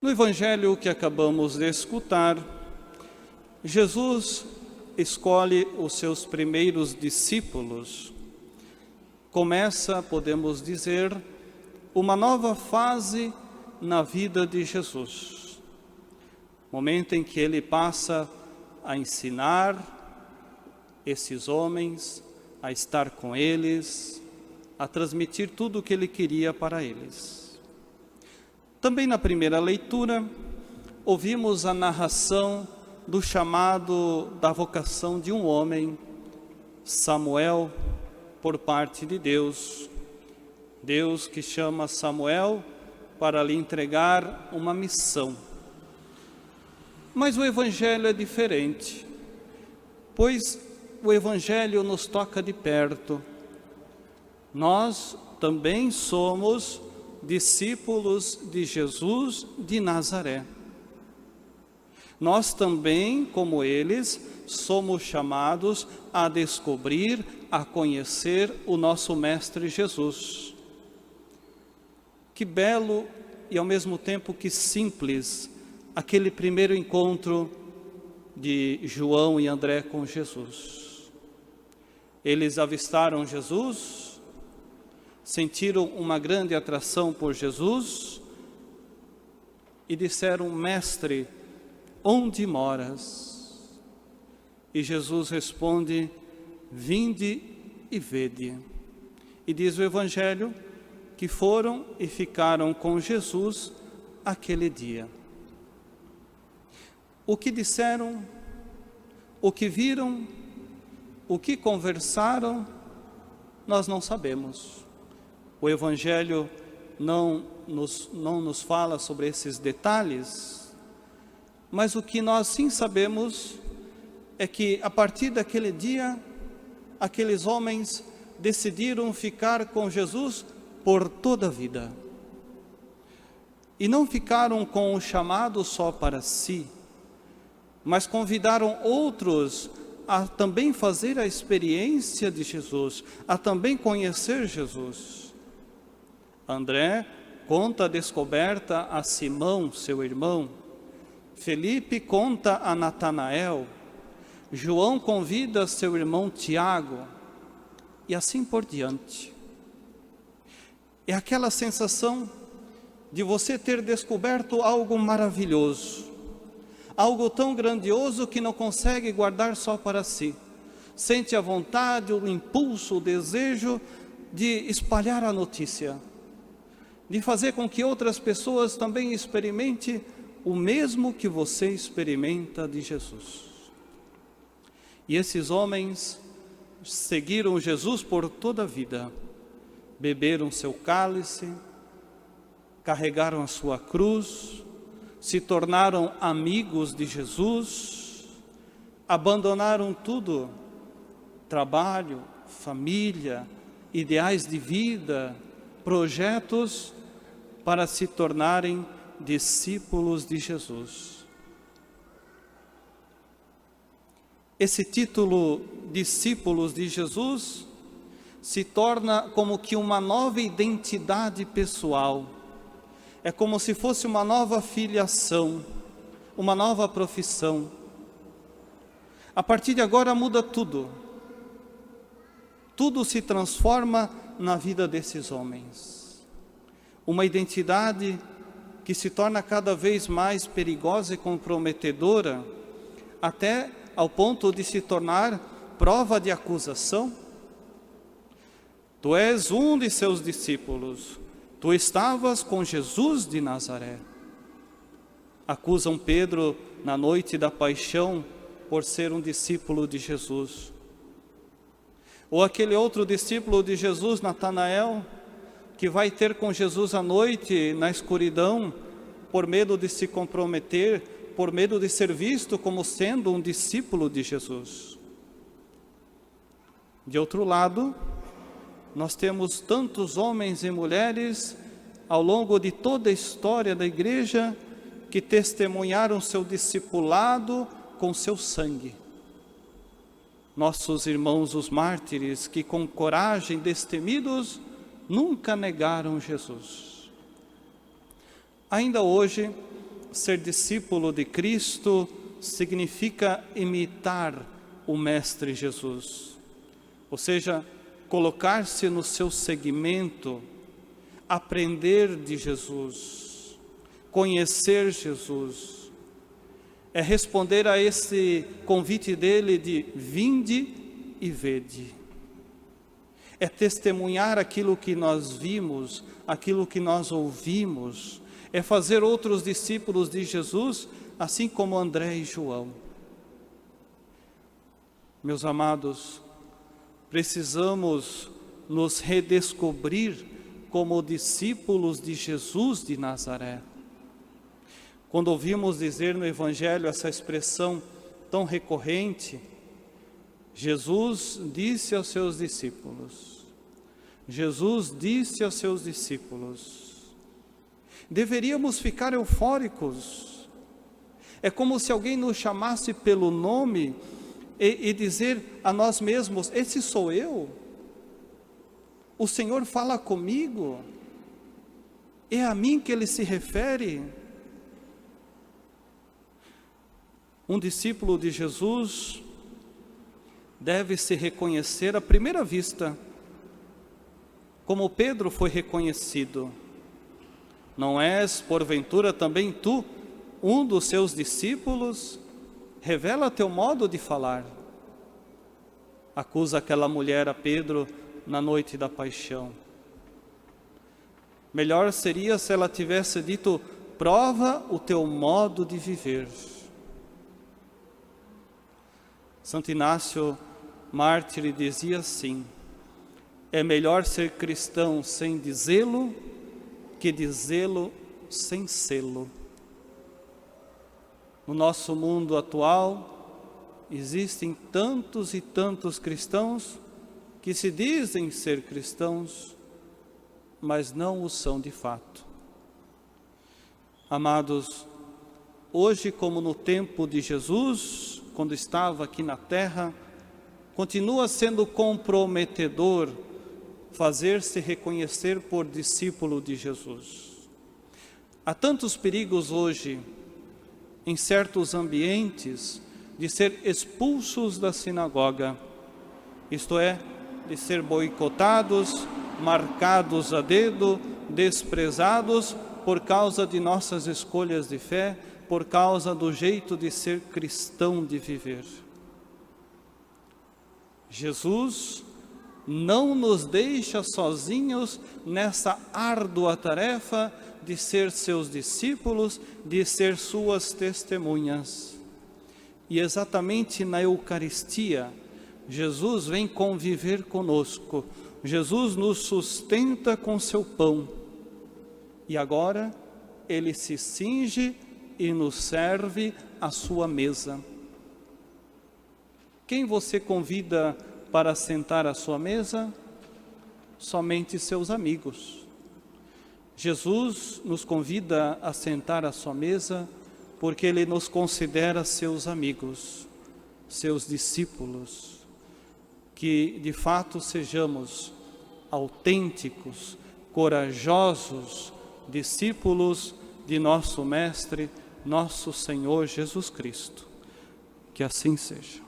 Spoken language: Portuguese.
No Evangelho que acabamos de escutar, Jesus escolhe os seus primeiros discípulos. Começa, podemos dizer, uma nova fase na vida de Jesus. Momento em que ele passa a ensinar esses homens, a estar com eles, a transmitir tudo o que ele queria para eles. Também na primeira leitura, ouvimos a narração do chamado da vocação de um homem, Samuel, por parte de Deus. Deus que chama Samuel para lhe entregar uma missão. Mas o Evangelho é diferente, pois o Evangelho nos toca de perto. Nós também somos discípulos de Jesus de Nazaré. Nós também, como eles, somos chamados a descobrir, a conhecer o nosso Mestre Jesus. Que belo e ao mesmo tempo que simples aquele primeiro encontro de João e André com Jesus. Eles avistaram Jesus, sentiram uma grande atração por Jesus e disseram: Mestre, onde moras? E Jesus responde: vinde e vede. E diz o Evangelho que foram e ficaram com Jesus aquele dia. O que disseram, o que viram, o que conversaram, nós não sabemos. O Evangelho não nos fala sobre esses detalhes, mas o que nós sim sabemos é que a partir daquele dia, aqueles homens decidiram ficar com Jesus por toda a vida. E não ficaram com o chamado só para si, mas convidaram outros a também fazer a experiência de Jesus, a também conhecer Jesus. André conta a descoberta a Simão, seu irmão. Felipe conta a Natanael. João convida seu irmão Tiago. E assim por diante. É aquela sensação de você ter descoberto algo maravilhoso. Algo tão grandioso que não consegue guardar só para si. Sente a vontade, o impulso, o desejo de espalhar a notícia. De fazer com que outras pessoas também experimentem o mesmo que você experimenta de Jesus. E esses homens seguiram Jesus por toda a vida. Beberam seu cálice, carregaram a sua cruz, se tornaram amigos de Jesus, abandonaram tudo, trabalho, família, ideais de vida, projetos, para se tornarem discípulos de Jesus. Esse título, discípulos de Jesus, se torna como que uma nova identidade pessoal. É como se fosse uma nova filiação, uma nova profissão. A partir de agora muda tudo. Tudo se transforma na vida desses homens. Uma identidade que se torna cada vez mais perigosa e comprometedora, até ao ponto de se tornar prova de acusação. Tu és um de seus discípulos, tu estavas com Jesus de Nazaré. Acusam Pedro na noite da paixão por ser um discípulo de Jesus. Ou aquele outro discípulo de Jesus, Natanael, que vai ter com Jesus à noite na escuridão, por medo de se comprometer, por medo de ser visto como sendo um discípulo de Jesus. De outro lado, nós temos tantos homens e mulheres ao longo de toda a história da igreja que testemunharam seu discipulado com seu sangue. Nossos irmãos os mártires que com coragem destemidos nunca negaram Jesus. Ainda hoje, ser discípulo de Cristo significa imitar o Mestre Jesus, ou seja, colocar-se no seu seguimento, aprender de Jesus, conhecer Jesus. É responder a esse convite dele de vinde e vede. É testemunhar aquilo que nós vimos, aquilo que nós ouvimos. É fazer outros discípulos de Jesus, assim como André e João. Meus amados, precisamos nos redescobrir como discípulos de Jesus de Nazaré. Quando ouvimos dizer no Evangelho essa expressão tão recorrente, Jesus disse aos seus discípulos, deveríamos ficar eufóricos. É como se alguém nos chamasse pelo nome e dizer a nós mesmos, esse sou eu? O Senhor fala comigo? É a mim que Ele se refere? Um discípulo de Jesus deve se reconhecer à primeira vista, como Pedro foi reconhecido. Não és, porventura, também tu, um dos seus discípulos? Revela teu modo de falar. Acusa aquela mulher a Pedro na noite da paixão. Melhor seria se ela tivesse dito, prova o teu modo de viver. Santo Inácio, mártir, dizia assim, é melhor ser cristão sem dizê-lo, que dizê-lo sem sê-lo. No nosso mundo atual, existem tantos e tantos cristãos que se dizem ser cristãos, mas não o são de fato. Amados, hoje como no tempo de Jesus, quando estava aqui na terra, continua sendo comprometedor fazer-se reconhecer por discípulo de Jesus. Há tantos perigos hoje, em certos ambientes, de ser expulsos da sinagoga, isto é, de ser boicotados, marcados a dedo, desprezados por causa de nossas escolhas de fé, por causa do jeito de ser cristão, de viver. Jesus não nos deixa sozinhos nessa árdua tarefa de ser seus discípulos, de ser suas testemunhas. E exatamente na Eucaristia, Jesus vem conviver conosco. Jesus nos sustenta com seu pão. E agora, Ele se cinge e nos serve a sua mesa. Quem você convida para sentar à sua mesa? Somente seus amigos. Jesus nos convida a sentar à sua mesa porque Ele nos considera seus amigos, seus discípulos. Que de fato sejamos autênticos, corajosos discípulos de nosso Mestre, nosso Senhor Jesus Cristo. Que assim seja.